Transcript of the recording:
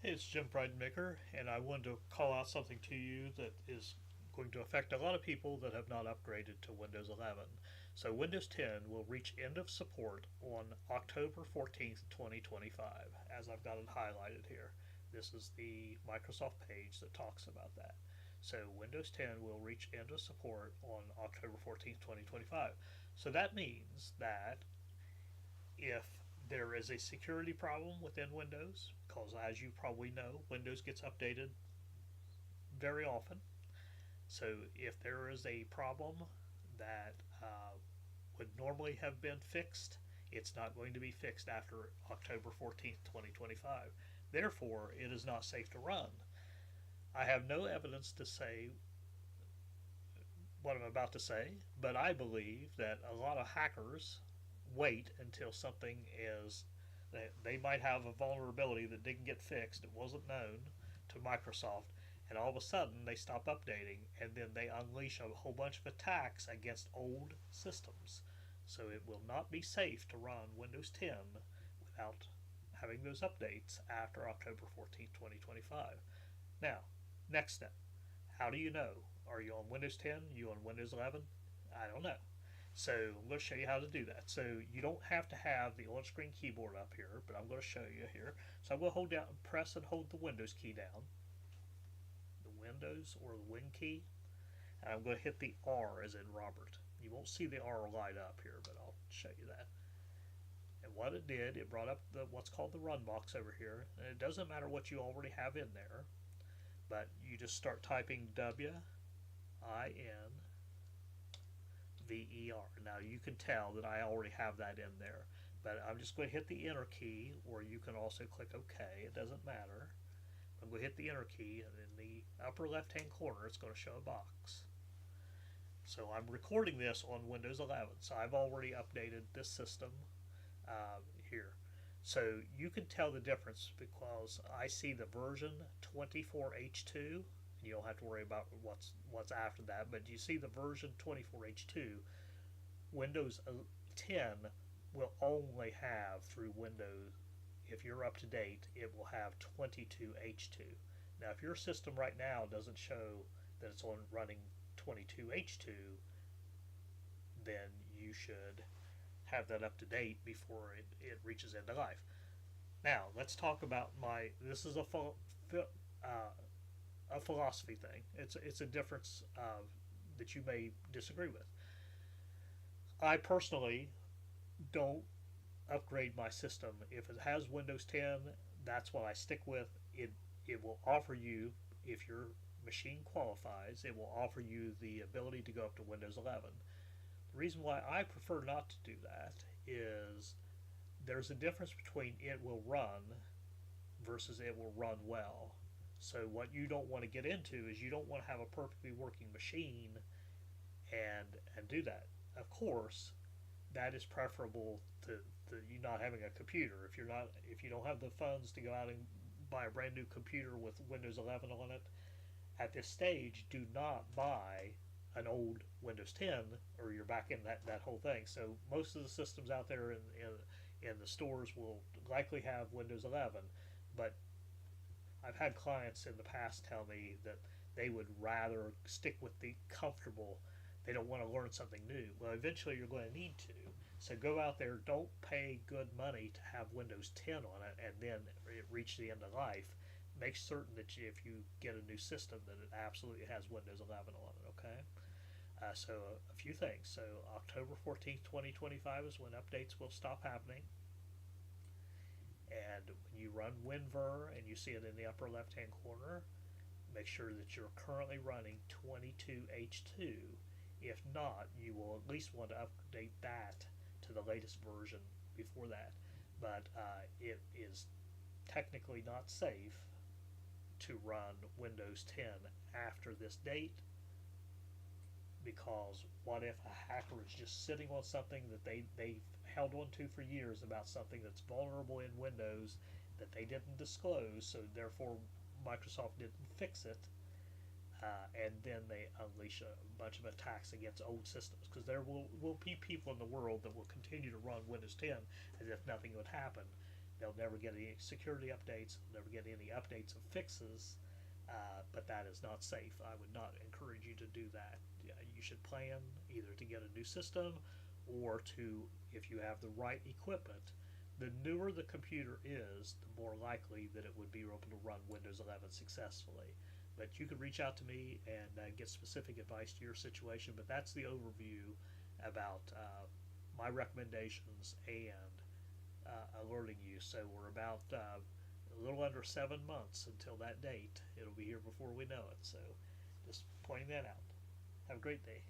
Hey, it's Jim Breidenmaker, and I wanted to call out something to you that is going to affect a lot of people that have not upgraded to Windows 11. So, Windows 10 will reach end of support on October 14th, 2025, as I've got it highlighted here. This is the Microsoft page that talks about that. So, Windows 10 will reach end of support on October 14th, 2025. So, that means that if there is a security problem within Windows, because as you probably know, Windows gets updated very often. So if there is a problem that would normally have been fixed, it's not going to be fixed after October 14th, 2025. Therefore, it is not safe to run. I have no evidence to say what I'm about to say, but I believe that a lot of hackers wait until something is they might have a vulnerability that didn't get fixed, it wasn't known to Microsoft, and all of a sudden they stop updating and then they unleash a whole bunch of attacks against old systems. So it will not be safe to run Windows 10 without having those updates after October 14th, 2025. Now, next step. How do you know? Are you on Windows 10? Are you on Windows 11? I don't know. So I'm going to show you how to do that. So you don't have to have the on-screen keyboard up here, but I'm going to show you here. So I'm going to hold down, press and hold the Windows key down, the Windows or the Win key, and I'm going to hit the R as in Robert. You won't see the R light up here, but I'll show you that. And what it did, it brought up what's called the run box over here, and it doesn't matter what you already have in there, but you just start typing WINVER. Now you can tell that I already have that in there, but I'm just going to hit the enter key, or you can also click OK. It doesn't matter. I'm going to hit the enter key, and in the upper left hand corner it's going to show a box. So I'm recording this on Windows 11, so I've already updated this system here. So you can tell the difference because I see the version 24H2. You don't have to worry about what's after that, but you see the version 24H2. Windows 10 will only have through Windows, if you're up to date, it will have 22H2. Now, if your system right now doesn't show that it's on running 22H2, then you should have that up to date before it reaches end of life. Now, let's talk about this is a philosophy thing. It's a difference that you may disagree with. I personally don't upgrade my system. If it has Windows 10, that's what I stick with. It will offer you, if your machine qualifies, it will offer you the ability to go up to Windows 11. The reason why I prefer not to do that is there's a difference between it will run versus it will run well. So what you don't want to get into is you don't want to have a perfectly working machine and do that. Of course, that is preferable to you not having a computer. If you don't have the funds to go out and buy a brand new computer with Windows 11 on it, at this stage, do not buy an old Windows 10 or you're back in that whole thing. So most of the systems out there in the stores will likely have Windows 11, but I've had clients in the past tell me that they would rather stick with the comfortable. They don't want to learn something new. Well, eventually you're going to need to. So go out there, don't pay good money to have Windows 10 on it and then it reach the end of life. Make certain that if you get a new system that it absolutely has Windows 11 on it, okay? So a few things. So October 14th, 2025 is when updates will stop happening. And when you run WinVer and you see it in the upper left hand corner, make sure that you're currently running 22H2. If not, you will at least want to update that to the latest version before that. But it is technically not safe to run Windows 10 after this date, because what if a hacker is just sitting on something that they've held on to for years about something that's vulnerable in Windows that they didn't disclose, so therefore Microsoft didn't fix it, and then they unleash a bunch of attacks against old systems, because there will be people in the world that will continue to run Windows 10 as if nothing would happen. They'll never get any security updates, never get any updates of fixes, but that is not safe. I would not encourage you to do that. You should plan either to get a new system or to, if you have the right equipment, the newer the computer is, the more likely that it would be able to run Windows 11 successfully. But you could reach out to me and get specific advice to your situation. But that's the overview about my recommendations and alerting you. So we're about a little under 7 months until that date. It'll be here before we know it. So just pointing that out. Have a great day.